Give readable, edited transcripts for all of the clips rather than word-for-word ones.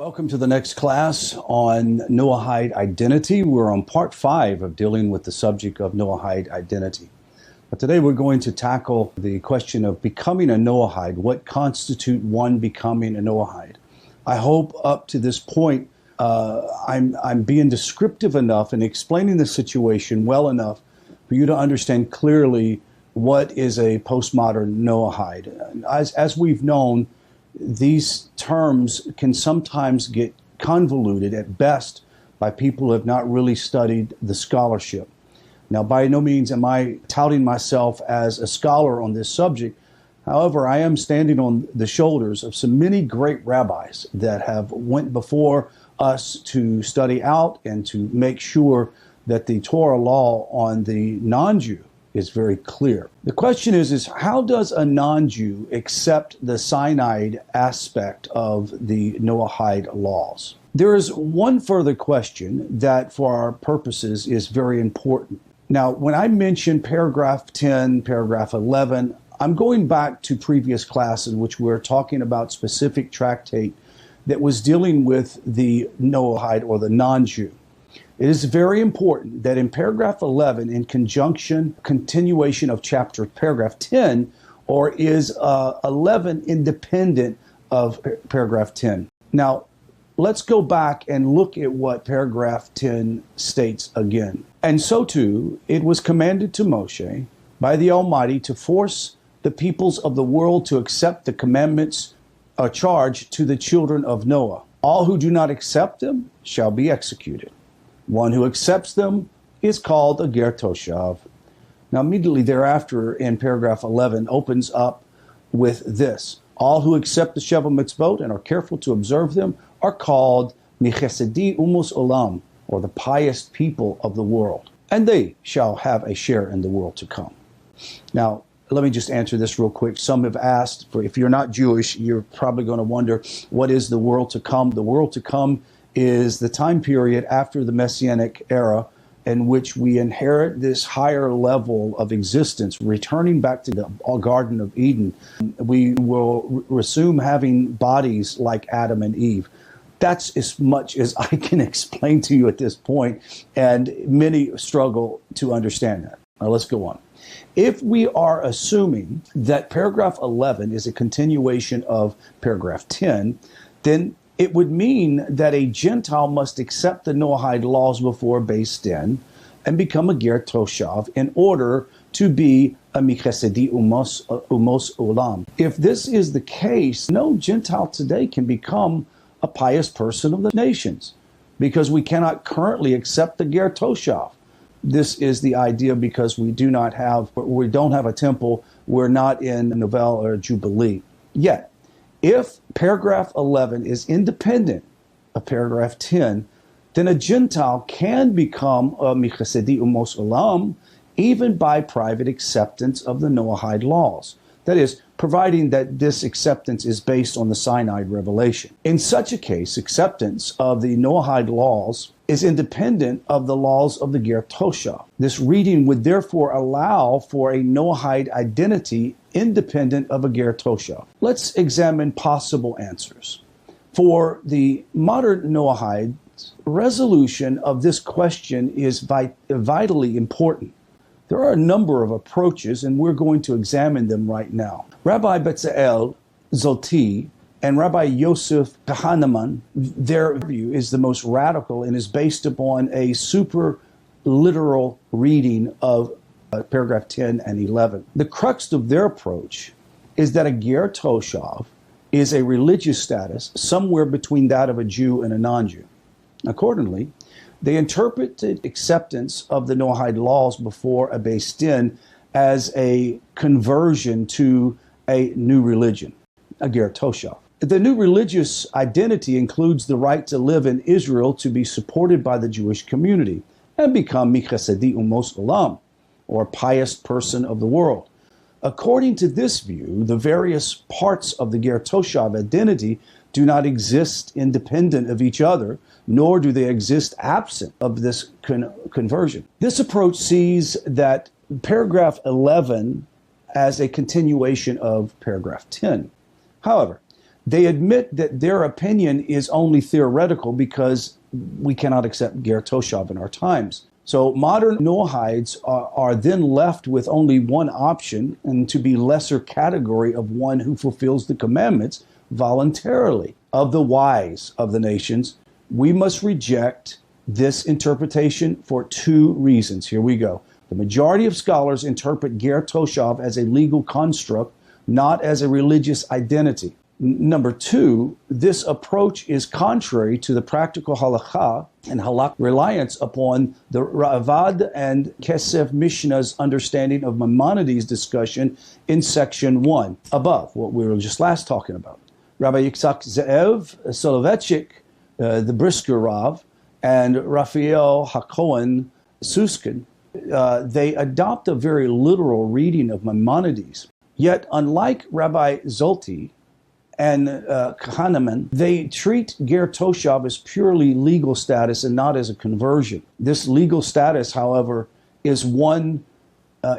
Welcome to the next class on Noahide identity. We're on part 5 of dealing with the subject of Noahide identity. But today we're going to tackle the question of becoming a Noahide. What constitutes one becoming a Noahide? I hope up to this point I'm being descriptive enough and explaining the situation well enough for you to understand clearly what is a postmodern Noahide. As we've known, these terms can sometimes get convoluted at best by people who have not really studied the scholarship. Now, by no means am I touting myself as a scholar on this subject. However, I am standing on the shoulders of some many great rabbis that have went before us to study out and to make sure that the Torah law on the non-Jew is very clear. The question is how does a non-Jew accept the Sinai aspect of the Noahide laws? There is one further question that for our purposes is very important. Now, when I mention paragraph 10, paragraph 11, I'm going back to previous classes in which we're talking about specific tractate that was dealing with the Noahide or the non-Jew. It is very important that in paragraph 11, in continuation of paragraph 10, or is 11 independent of paragraph 10? Now, let's go back and look at what paragraph 10 states again. And so too, it was commanded to Moshe by the Almighty to force the peoples of the world to accept the commandments charged to the children of Noah. All who do not accept them shall be executed. One who accepts them is called a ger toshav. Now, immediately thereafter, in paragraph 11, opens up with this. All who accept the Sheva Mitzvot and are careful to observe them are called michesedi umus olam, or the pious people of the world, and they shall have a share in the world to come. Now, let me just answer this real quick. Some have asked, if you're not Jewish, you're probably going to wonder, what is the world to come? The world to come is the time period after the Messianic era in which we inherit this higher level of existence, returning back to the Garden of Eden. We will resume having bodies like Adam and Eve. That's as much as I can explain to you at this point, and many struggle to understand that. Now let's go on. If we are assuming that paragraph 11 is a continuation of paragraph 10, then it would mean that a Gentile must accept the Noahide laws before Beis Din and become a ger toshav in order to be a michesedi umos olam. If this is the case, no Gentile today can become a pious person of the nations because we cannot currently accept the ger toshav. This is the idea because we don't have a temple. We're not in Novel or Jubilee yet. If paragraph 11 is independent of paragraph 10, then a Gentile can become a michesedi umos olam even by private acceptance of the Noahide laws. That is, providing that this acceptance is based on the Sinai revelation. In such a case, acceptance of the Noahide laws is independent of the laws of the ger toshav. This reading would therefore allow for a Noahide identity independent of a ger toshav. Let's examine possible answers. For the modern Noahide, resolution of this question is vitally important. There are a number of approaches, and we're going to examine them right now. Rabbi Bezalel Zoti and Rabbi Yosef Kahneman, their view is the most radical and is based upon a super literal reading of paragraph 10 and 11. The crux of their approach is that a ger toshav is a religious status somewhere between that of a Jew and a non-Jew. Accordingly, they interpreted acceptance of the Noahide laws before a Beis Din as a conversion to a new religion, a ger toshav. The new religious identity includes the right to live in Israel, to be supported by the Jewish community, and become michesedi umos olam, or pious person of the world. According to this view, the various parts of the ger toshav identity do not exist independent of each other, nor do they exist absent of this conversion. This approach sees that paragraph 11 as a continuation of paragraph 10. However, They admit that their opinion is only theoretical because we cannot accept Ger Toshav in our times. So modern Noahides are then left with only one option, and to be lesser category of one who fulfills the commandments voluntarily. Of the wise of the nations, we must reject this interpretation for two reasons. Here we go. The majority of scholars interpret Ger Toshav as a legal construct, not as a religious identity. Number two, this approach is contrary to the practical halakha and halak reliance upon the Ravad and Kesef Mishnah's understanding of Maimonides' discussion in section 1, above, what we were just last talking about. Rabbi Yitzhak Ze'ev Soloveitchik, the Brisker Rav, and Raphael HaKohen Suskin, they adopt a very literal reading of Maimonides. Yet, unlike Rabbi Zolti and Kahneman, they treat Ger Toshav as purely legal status and not as a conversion. This legal status, however, is one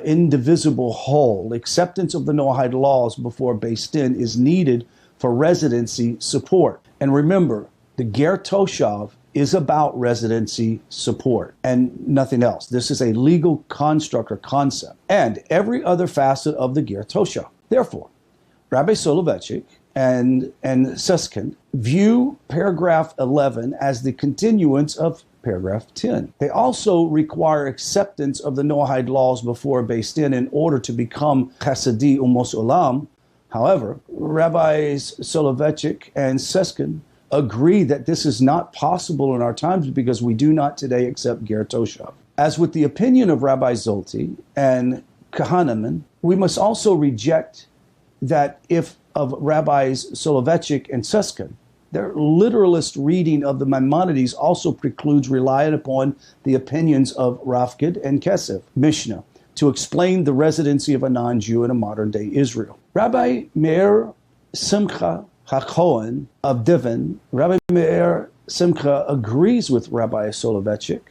indivisible whole. Acceptance of the Noahide laws before Beis Din is needed for residency support. And remember, the Ger Toshav is about residency support and nothing else. This is a legal construct or concept, and every other facet of the Ger Toshav. Therefore, Rabbi Soloveitchik and Susskind view paragraph 11 as the continuance of paragraph 10. They also require acceptance of the Noahide laws before Beis Din in order to become Chasidi Umos Olam. However, Rabbis Soloveitchik and Susskind agree that this is not possible in our times because we do not today accept Ger Toshav. As with the opinion of Rabbi Zolti and Kahneman, we must also reject that if of Rabbis Soloveitchik and Susskind, their literalist reading of the Maimonides also precludes relying upon the opinions of Rafkid and Kesef Mishnah to explain the residency of a non-Jew in a modern-day Israel. Rabbi Meir Simcha HaKohen of Divin, Rabbi Meir Simcha agrees with Rabbi Soloveitchik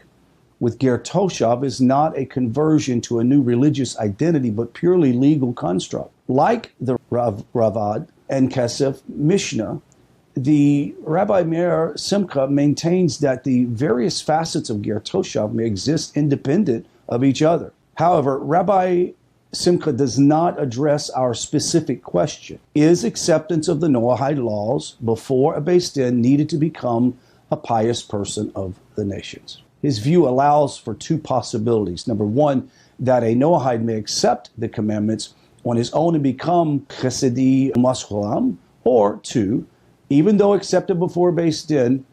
with Ger Toshav is not a conversion to a new religious identity, but purely legal construct. Like the Ravad and Kesef Mishnah, the Rabbi Meir Simcha maintains that the various facets of Ger Toshav may exist independent of each other. However, Rabbi Simcha does not address our specific question. Is acceptance of the Noahide laws before a Beis Din needed to become a pious person of the nations? His view allows for two possibilities. Number one, that a Noahide may accept the commandments on his own and become Chesedi Mashulam, or two, even though accepted before Beis Din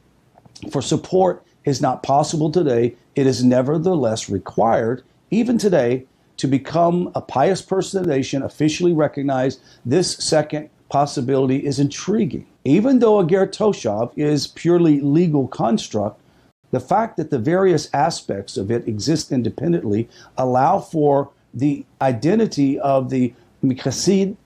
for support is not possible today, it is nevertheless required, even today, to become a pious person of the nation, officially recognized. This second possibility is intriguing. Even though a Ger Toshav is purely legal construct, the fact that the various aspects of it exist independently allow for the identity of the Mechasedi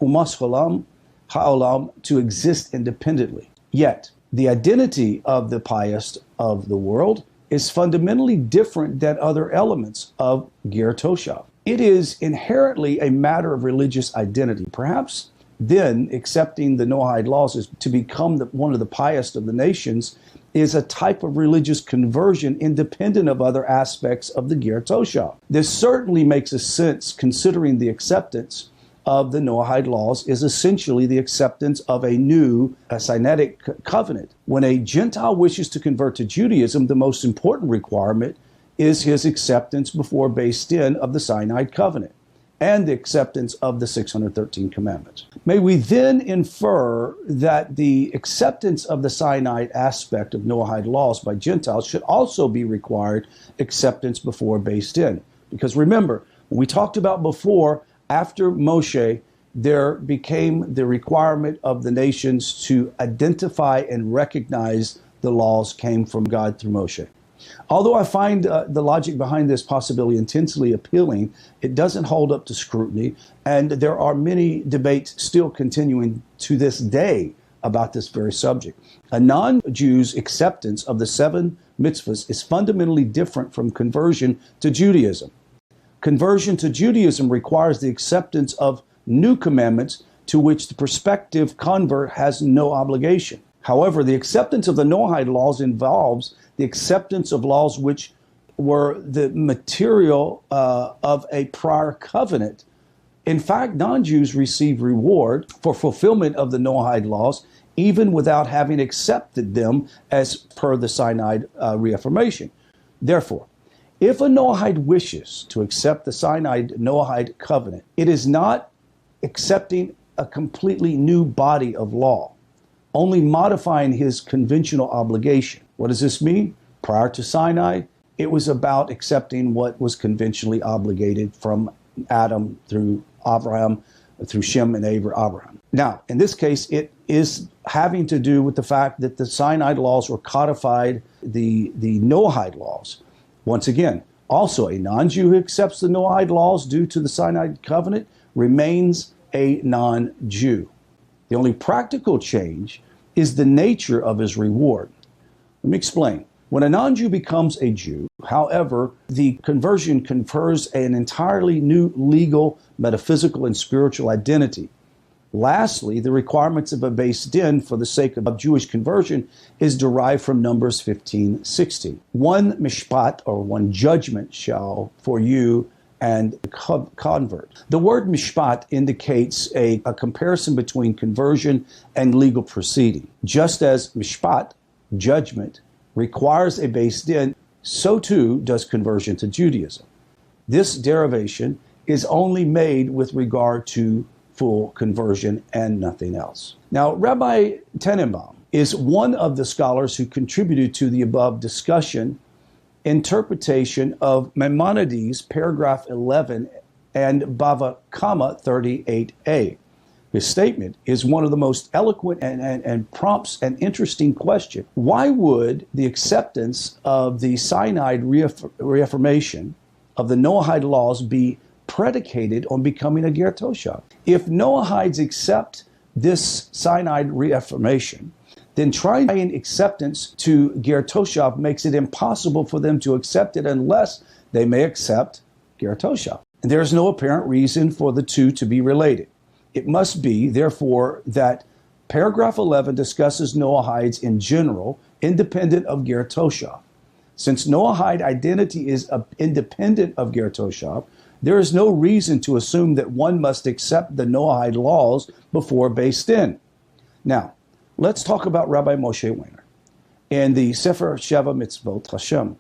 Umascholam Ha'olam to exist independently. Yet, the identity of the pious of the world is fundamentally different than other elements of Ger Toshav. It is inherently a matter of religious identity. Perhaps then accepting the Noahide laws is to become one of the pious of the nations is a type of religious conversion independent of other aspects of the Ger Toshav. This certainly makes a sense considering the acceptance of the Noahide laws is essentially the acceptance of a new Sinaitic covenant. When a Gentile wishes to convert to Judaism, the most important requirement is his acceptance before Beis Din of the Sinai covenant and the acceptance of the 613 commandments. May we then infer that the acceptance of the Sinai aspect of Noahide laws by Gentiles should also be required acceptance before Beis Din. Because remember, when we talked about before, after Moshe, there became the requirement of the nations to identify and recognize the laws came from God through Moshe. Although I find the logic behind this possibility intensely appealing, it doesn't hold up to scrutiny, and there are many debates still continuing to this day about this very subject. A non-Jew's acceptance of the 7 mitzvahs is fundamentally different from conversion to Judaism. Conversion to Judaism requires the acceptance of new commandments to which the prospective convert has no obligation. However, the acceptance of the Noahide laws involves the acceptance of laws which were the material of a prior covenant. In fact, non-Jews receive reward for fulfillment of the Noahide laws, even without having accepted them as per the Sinai reaffirmation. Therefore, if a Noahide wishes to accept the Sinai Noahide covenant, it is not accepting a completely new body of law, only modifying his conventional obligation. What does this mean? Prior to Sinai, it was about accepting what was conventionally obligated from Adam through Abraham, through Shem and Abraham. Now, in this case, it is having to do with the fact that the Sinai laws were codified, the Noahide laws. Once again, also a non-Jew who accepts the Noahide laws due to the Sinai covenant remains a non-Jew. The only practical change is the nature of his reward. Let me explain. When a non-Jew becomes a Jew, however, the conversion confers an entirely new legal, metaphysical, and spiritual identity. Lastly, the requirements of a Beis Din for the sake of Jewish conversion is derived from Numbers 15:16. One mishpat, or one judgment, shall for you and convert. The word mishpat indicates a comparison between conversion and legal proceeding. Just as mishpat, judgment, requires a Beis Din, so too does conversion to Judaism. This derivation is only made with regard to full conversion and nothing else. Now, Rabbi Tenenbaum is one of the scholars who contributed to the above discussion interpretation of Maimonides, paragraph 11, and Bava Kama 38a. His statement is one of the most eloquent and prompts an interesting question. Why would the acceptance of the Sinai reaffirmation of the Noahide laws be predicated on becoming a Ger Toshav? If Noahides accept this Sinai reaffirmation, then trying acceptance to Ger Toshav makes it impossible for them to accept it unless they may accept Ger Toshav. And there is no apparent reason for the two to be related. It must be, therefore, that paragraph 11 discusses Noahides in general, independent of Ger Toshav. Since Noahide identity is independent of Ger Toshav, there is no reason to assume that one must accept the Noahide laws before Beis Din. Now, let's talk about Rabbi Moshe Weiner and the Sefer Sheva Mitzvot Hashem.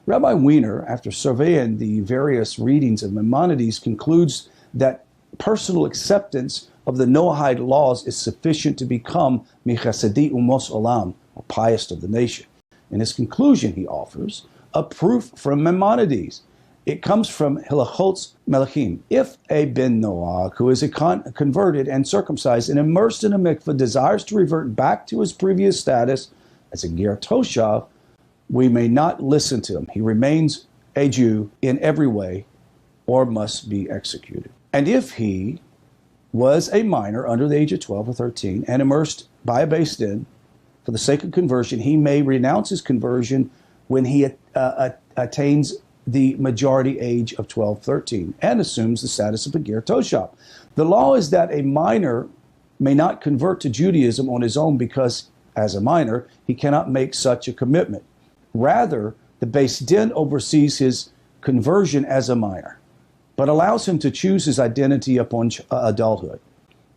Rabbi Weiner, after surveying the various readings of Maimonides, concludes that personal acceptance of the Noahide laws is sufficient to become Michasedi Umos Olam, or pious of the nation. In his conclusion, he offers a proof from Maimonides. It comes from Hilachot Melachim. If a ben Noah who is converted and circumcised and immersed in a mikveh desires to revert back to his previous status as a Ger Toshav, we may not listen to him. He remains a Jew in every way or must be executed. And if he was a minor under the age of 12 or 13 and immersed by a Beis Din for the sake of conversion, he may renounce his conversion when he attains the majority age of 12, 13 and assumes the status of a Ger Toshav. The law is that a minor may not convert to Judaism on his own because, as a minor, he cannot make such a commitment. Rather, the Beis Din oversees his conversion as a minor, but allows him to choose his identity upon adulthood.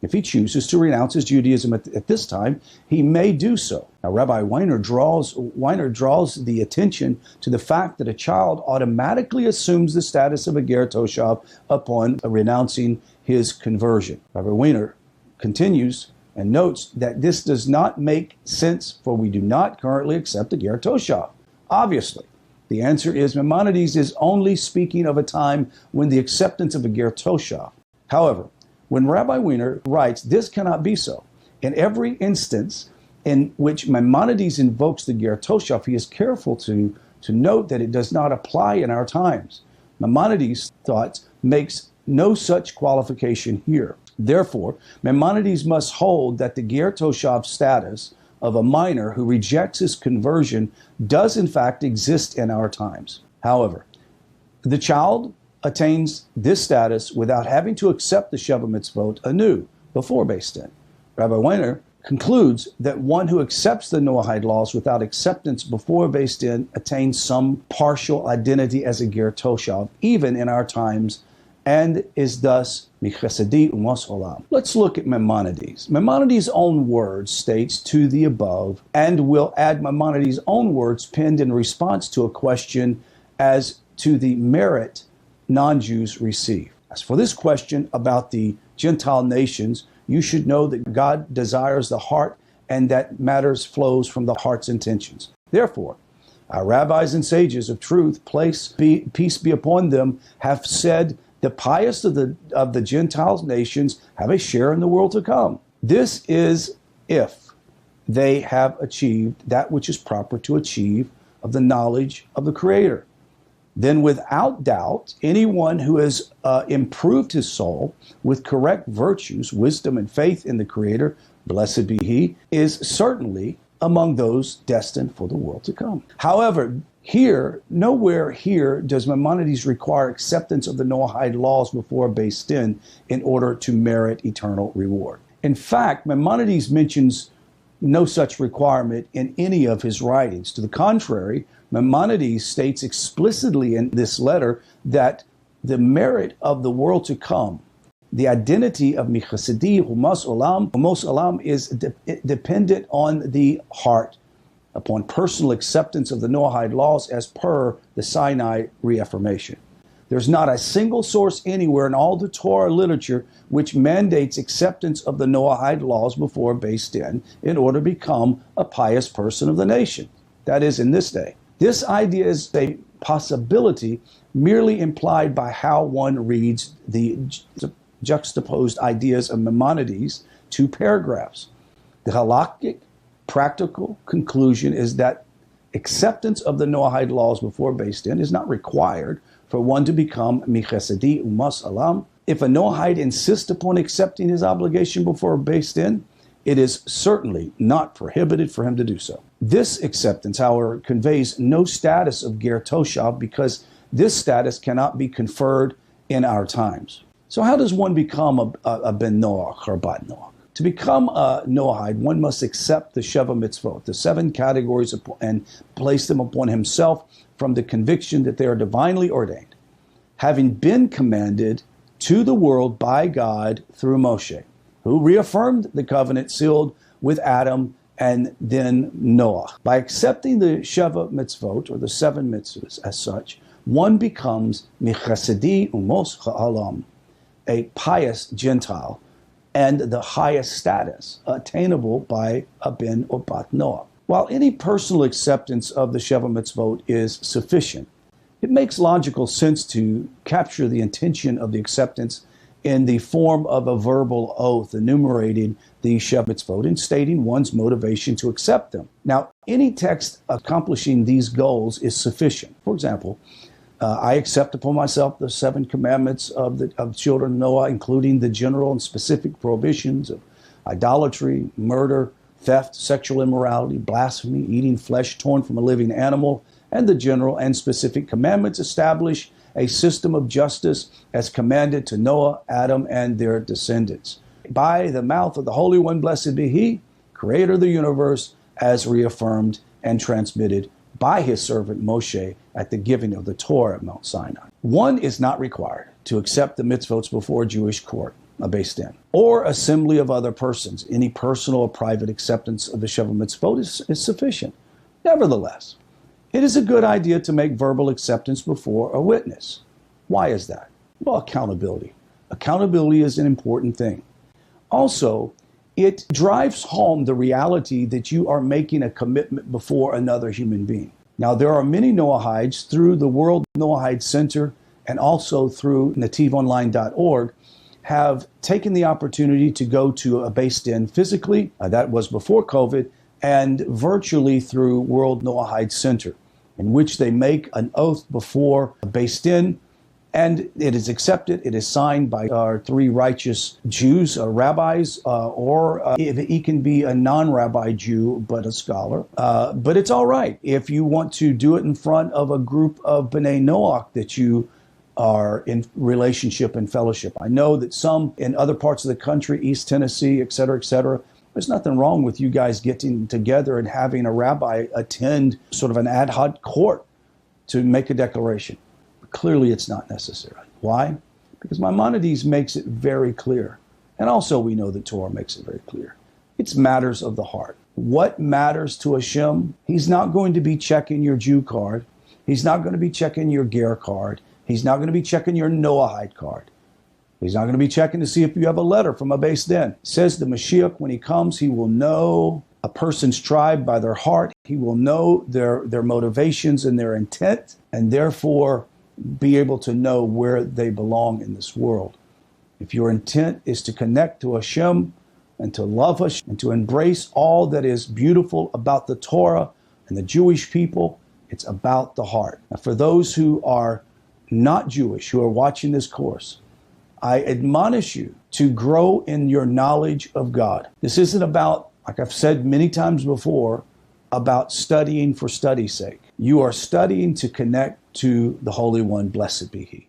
If he chooses to renounce his Judaism at this time, he may do so. Now, Rabbi Weiner draws the attention to the fact that a child automatically assumes the status of a Ger Toshav upon renouncing his conversion. Rabbi Weiner continues and notes that this does not make sense, for we do not currently accept a Ger Toshav. Obviously, the answer is Maimonides is only speaking of a time when the acceptance of a Ger Toshav. However, when Rabbi Weiner writes, this cannot be so. In every instance in which Maimonides invokes the Ger Toshav, he is careful to note that it does not apply in our times. Maimonides' thoughts makes no such qualification here. Therefore, Maimonides must hold that the Ger Toshav status of a minor who rejects his conversion does in fact exist in our times. However, the child attains this status without having to accept the Sheva Mitzvot anew, before Beis Din. Rabbi Weiner concludes that one who accepts the Noahide laws without acceptance before Beis Din attains some partial identity as a ger toshav, even in our times, and is thus michesedi umos olam. Let's look at Maimonides. Maimonides' own words states to the above, and will add Maimonides' own words penned in response to a question as to the merit non-Jews receive. As for this question about the Gentile nations, you should know that God desires the heart and that matters flows from the heart's intentions. Therefore, our rabbis and sages of truth, peace be upon them, have said the pious of the Gentile nations have a share in the world to come. This is if they have achieved that which is proper to achieve of the knowledge of the Creator. Then without doubt, anyone who has improved his soul with correct virtues, wisdom, and faith in the Creator, blessed be He, is certainly among those destined for the world to come. However, nowhere here does Maimonides require acceptance of the Noahide laws before Beis Din in order to merit eternal reward. In fact, Maimonides mentions no such requirement in any of his writings. To the contrary, Maimonides states explicitly in this letter that the merit of the world to come, the identity of Michasedi, Humos Olam is dependent on the heart, upon personal acceptance of the Noahide laws as per the Sinai reaffirmation. There's not a single source anywhere in all the Torah literature which mandates acceptance of the Noahide laws before Beis Din in order to become a pious person of the nation. That is, in this day. This idea is a possibility merely implied by how one reads the juxtaposed ideas of Maimonides' two paragraphs. The halakhic practical conclusion is that acceptance of the Noahide laws before Beis Din is not required for one to become michesedi umas alam. If a Noahide insists upon accepting his obligation before Beis Din, it is certainly not prohibited for him to do so. This acceptance, however, conveys no status of ger toshav because this status cannot be conferred in our times. So how does one become a ben Noach or bat Noach? To become a Noahide, one must accept the Sheva Mitzvot, the 7 categories, and place them upon himself from the conviction that they are divinely ordained, having been commanded to the world by God through Moshe, who reaffirmed the covenant sealed with Adam and then Noah. By accepting the Sheva Mitzvot, or the 7 mitzvahs as such, one becomes Michasedi Umos Ha'alam, a pious Gentile, and the highest status attainable by a ben or bat Noah. While any personal acceptance of the Sheva Mitzvot is sufficient, it makes logical sense to capture the intention of the acceptance in the form of a verbal oath enumerating the Sheva Mitzvot and stating one's motivation to accept them. Now, any text accomplishing these goals is sufficient. For example, I accept upon myself the 7 commandments of children of Noah, including the general and specific prohibitions of idolatry, murder, theft, sexual immorality, blasphemy, eating flesh torn from a living animal, and the general and specific commandments establish a system of justice as commanded to Noah, Adam, and their descendants. By the mouth of the Holy One, blessed be He, Creator of the universe, as reaffirmed and transmitted by His servant Moshe at the giving of the Torah at Mount Sinai. One is not required to accept the mitzvot before a Jewish court, a Beis Din, or assembly of other persons. Any personal or private acceptance of the Sheva Mitzvot is sufficient. Nevertheless, it is a good idea to make verbal acceptance before a witness. Why is that? Well, accountability. Accountability is an important thing. Also, it drives home the reality that you are making a commitment before another human being. Now, there are many Noahides through the World Noahide Center and also through NETIVonline.org have taken the opportunity to go to a Beis Din physically, that was before COVID, and virtually through World Noahide Center, in which they make an oath before a Beis Din, and it is accepted. It is signed by our 3 righteous Jews, rabbis, or he can be a non-rabbi Jew, but a scholar. But it's all right if you want to do it in front of a group of B'nai Noach that you are in relationship and fellowship. I know that some in other parts of the country, East Tennessee, et cetera, there's nothing wrong with you guys getting together and having a rabbi attend sort of an ad hoc court to make a declaration. But clearly it's not necessary. Why? Because Maimonides makes it very clear. And also we know the Torah makes it very clear. It's matters of the heart. What matters to Hashem? He's not going to be checking your Jew card. He's not going to be checking your Ger card. He's not going to be checking your Noahide card. He's not going to be checking to see if you have a letter from a base den. It says the Mashiach, when he comes, he will know a person's tribe by their heart. He will know their motivations and their intent, and therefore be able to know where they belong in this world. If your intent is to connect to Hashem and to love Hashem and to embrace all that is beautiful about the Torah and the Jewish people, it's about the heart. Now, for those who are not Jewish, who are watching this course, I admonish you to grow in your knowledge of God. This isn't about, like I've said many times before, about studying for study's sake. You are studying to connect to the Holy One, blessed be He.